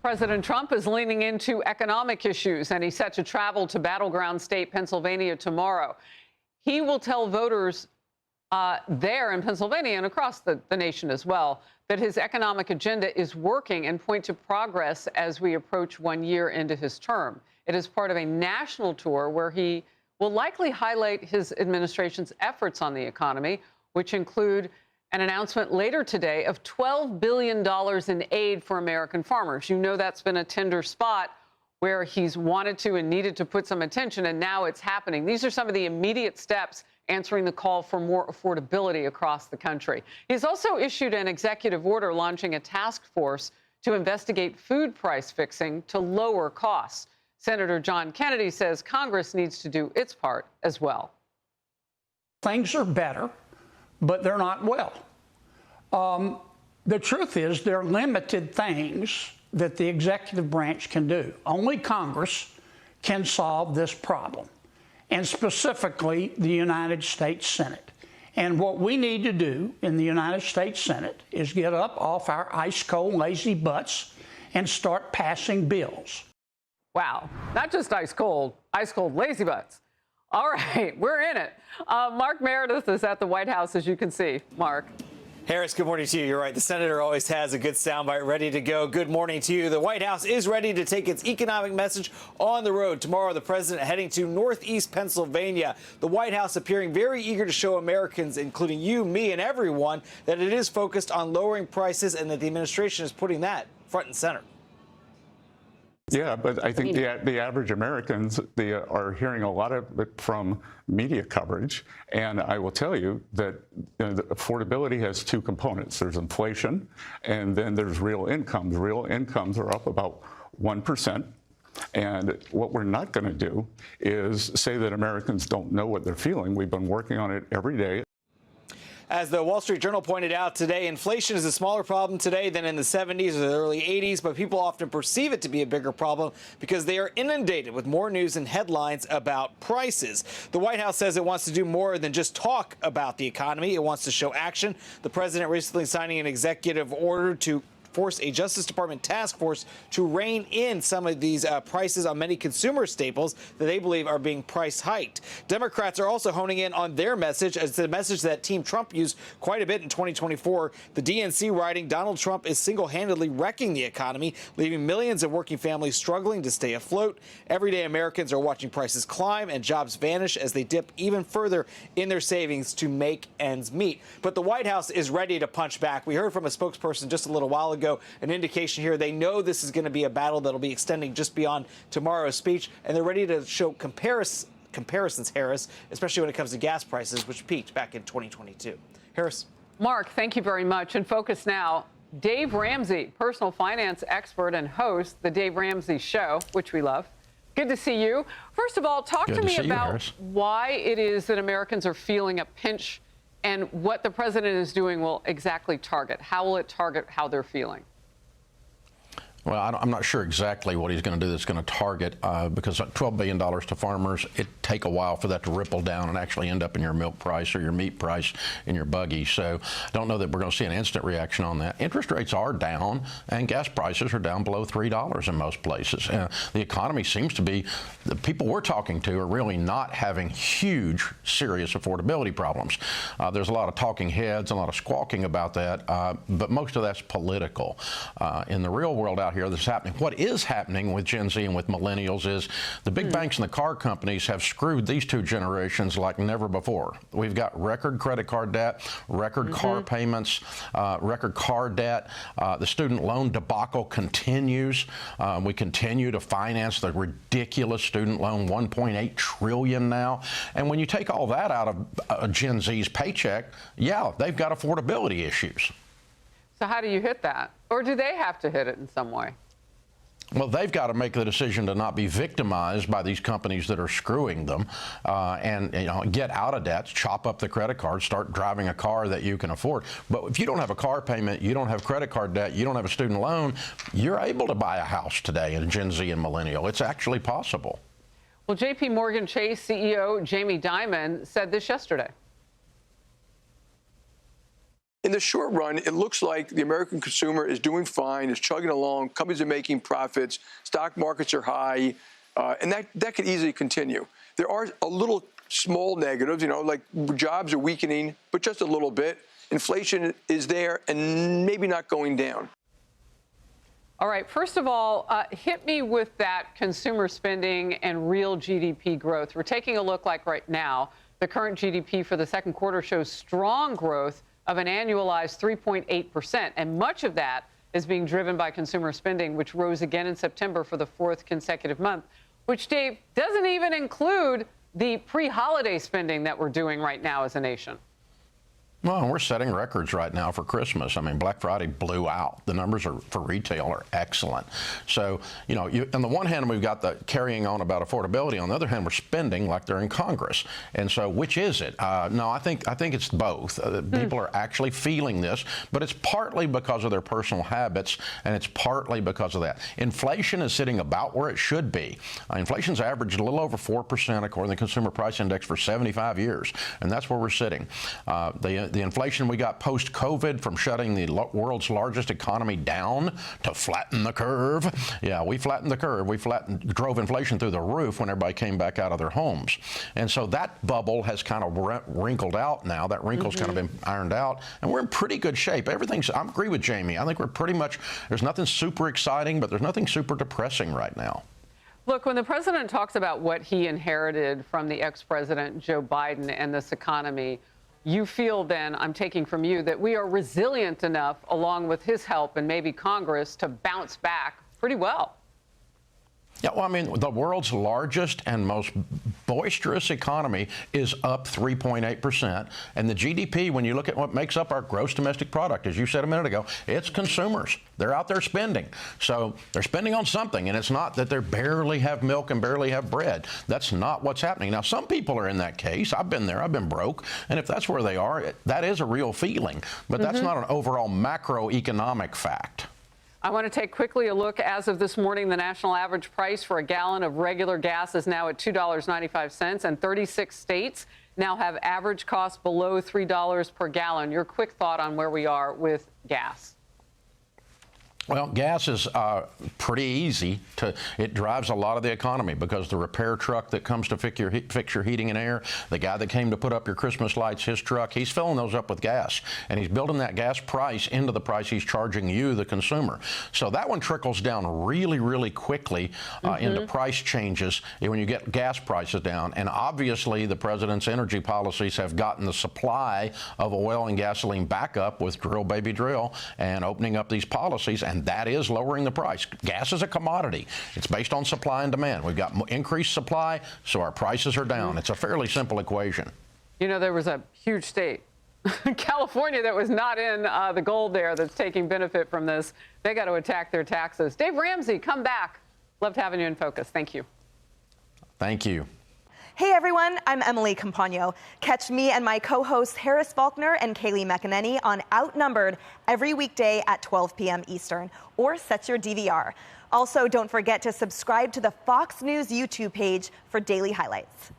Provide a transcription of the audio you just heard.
President Trump is leaning into economic issues, and he's set to travel to battleground state Pennsylvania tomorrow. He will tell voters there in Pennsylvania and across the nation as well that his economic agenda is working and point to progress as we approach 1 year into his term. It is part of a national tour where he will likely highlight his administration's efforts on the economy, which include an announcement later today of $12 billion in aid for American farmers. You know that's been a tender spot where he's wanted to and needed to put some attention, and now it's happening. These are some of the immediate steps answering the call for more affordability across the country. He's also issued an executive order launching a task force to investigate food price fixing to lower costs. Senator John Kennedy says Congress needs to do its part as well. Things are better, but they're not well. The truth is there are limited things that the executive branch can do. Only Congress can solve this problem, and specifically the United States Senate. And what we need to do in the United States Senate is get up off our ice-cold, lazy butts and start passing bills. Wow, not just ice-cold, lazy butts. All right, we're in it. Mark Meredith is at the White House, as you can see. Mark. Harris, good morning to you. You're right. The senator always has a good soundbite ready to go. Good morning to you. The White House is ready to take its economic message on the road. Tomorrow, the president heading to Northeast Pennsylvania. The White House appearing very eager to show Americans, including you, me, and everyone, that it is focused on lowering prices and that the administration is putting that front and center. Yeah, but I think the average Americans are hearing a lot of it from media coverage. And I will tell you that the affordability has two components. There's inflation, and then there's real incomes. Real incomes are up about 1%. And what we're not going to do is say that Americans don't know what they're feeling. We've been working on it every day. As the Wall Street Journal pointed out today, inflation is a smaller problem today than in the 70s or the early 80s, but people often perceive it to be a bigger problem because they are inundated with more news and headlines about prices. The White House says it wants to do more than just talk about the economy. It wants to show action. The president recently signing an executive order to force a Justice Department task force to rein in some of these prices on many consumer staples that they believe are being price hiked. Democrats are also honing in on their message. It's the message that Team Trump used quite a bit in 2024. The DNC writing, Donald Trump is single-handedly wrecking the economy, leaving millions of working families struggling to stay afloat. Everyday Americans are watching prices climb and jobs vanish as they dip even further in their savings to make ends meet. But the White House is ready to punch back. We heard from a spokesperson just a little while ago, an indication here they know this is going to be a battle that'll be extending just beyond tomorrow's speech, and they're ready to show comparisons, Harris, especially when it comes to gas prices, which peaked back in 2022. Harris. Mark, thank you very much. And focus now. Dave Ramsey, personal finance expert and host, The Dave Ramsey Show, which we love. Good to see you. First of all, talk to me about why it is that Americans are feeling a pinch and what the president is doing will exactly target. How will it target how they're feeling? Well, I'm not sure exactly what he's going to do that's going to target, because $12 billion to farmers, it'd take a while for that to ripple down and actually end up in your milk price or your meat price in your buggy. So I don't know that we're going to see an instant reaction on that. Interest rates are down, and gas prices are down below $3 in most places. The economy seems to be, the people we're talking to are really not having huge, serious affordability problems. There's a lot of talking heads, a lot of squawking about that, but most of that's political. In the real world out here that's happening. What is happening with Gen Z and with millennials is the big banks and the car companies have screwed these two generations like never before. We've got record credit card debt, record car payments, record car debt. The student loan debacle continues. We continue to finance the ridiculous student loan, $1.8 trillion now. And when you take all that out of Gen Z's paycheck, yeah, they've got affordability issues. So how do you hit that? Or do they have to hit it in some way? Well, they've got to make the decision to not be victimized by these companies that are screwing them, and get out of debt, chop up the credit card, start driving a car that you can afford. But if you don't have a car payment, you don't have credit card debt, you don't have a student loan, you're able to buy a house today in Gen Z and millennial. It's actually possible. Well, J.P. Morgan Chase CEO Jamie Dimon said this yesterday. In the short run, it looks like the American consumer is doing fine, is chugging along, companies are making profits, stock markets are high, and that could easily continue. There are a little small negatives, like jobs are weakening, but just a little bit. Inflation is there and maybe not going down. All right, first of all, hit me with that consumer spending and real GDP growth. We're taking a look right now. The current GDP for the second quarter shows strong growth of an annualized 3.8%. And much of that is being driven by consumer spending, which rose again in September for the fourth consecutive month, which, Dave, doesn't even include the pre-holiday spending that we're doing right now as a nation. Well, we're setting records right now for Christmas. I mean, Black Friday blew out. The numbers for retail are excellent. So, on the one hand, we've got the carrying on about affordability. On the other hand, we're spending like they're in Congress. And so, which is it? No, I think it's both. People are actually feeling this, but it's partly because of their personal habits, and it's partly because of that. Inflation is sitting about where it should be. Inflation's averaged a little over 4% according to the Consumer Price Index for 75 years, and that's where we're sitting. The inflation we got post-COVID from shutting the world's largest economy down to flatten the curve. Yeah, we flattened the curve. We drove inflation through the roof when everybody came back out of their homes. And so that bubble has kind of wrinkled out now. That wrinkle's kind of been ironed out. And we're in pretty good shape. I agree with Jamie. I think we're pretty much, there's nothing super exciting, but there's nothing super depressing right now. Look, when the president talks about what he inherited from the ex-president Joe Biden and this economy, you feel then, I'm taking from you, that we are resilient enough, along with his help and maybe Congress, to bounce back pretty well. Yeah, well, I mean, the world's largest and most boisterous economy is up 3.8%. And the GDP, when you look at what makes up our gross domestic product, as you said a minute ago, it's consumers. They're out there spending. So they're spending on something. And it's not that they barely have milk and barely have bread. That's not what's happening. Now, some people are in that case. I've been there. I've been broke. And if that's where they are, that is a real feeling. But that's not an overall macroeconomic fact. I want to take quickly a look. As of this morning, the national average price for a gallon of regular gas is now at $2.95, and 36 states now have average costs below $3 per gallon. Your quick thought on where we are with gas? Well, gas is pretty easy it drives a lot of the economy because the repair truck that comes to fix your heating and air, the guy that came to put up your Christmas lights, his truck, he's filling those up with gas. And he's building that gas price into the price he's charging you, the consumer. So that one trickles down really, really quickly into price changes when you get gas prices down. And obviously, the president's energy policies have gotten the supply of oil and gasoline back up with drill, baby, drill, and opening up these policies. And that is lowering the price. Gas is a commodity. It's based on supply and demand. We've got increased supply, so our prices are down. It's a fairly simple equation. You know, there was a huge state, California, that was not in the gold there, that's taking benefit from this. They got to attack their taxes. Dave Ramsey, come back. Loved having you in focus. Thank you. Thank you. Hey everyone, I'm Emily Campagno. Catch me and my co-hosts Harris Faulkner and Kaylee McEnany on Outnumbered every weekday at 12 p.m. Eastern, or set your DVR. Also, don't forget to subscribe to the Fox News YouTube page for daily highlights.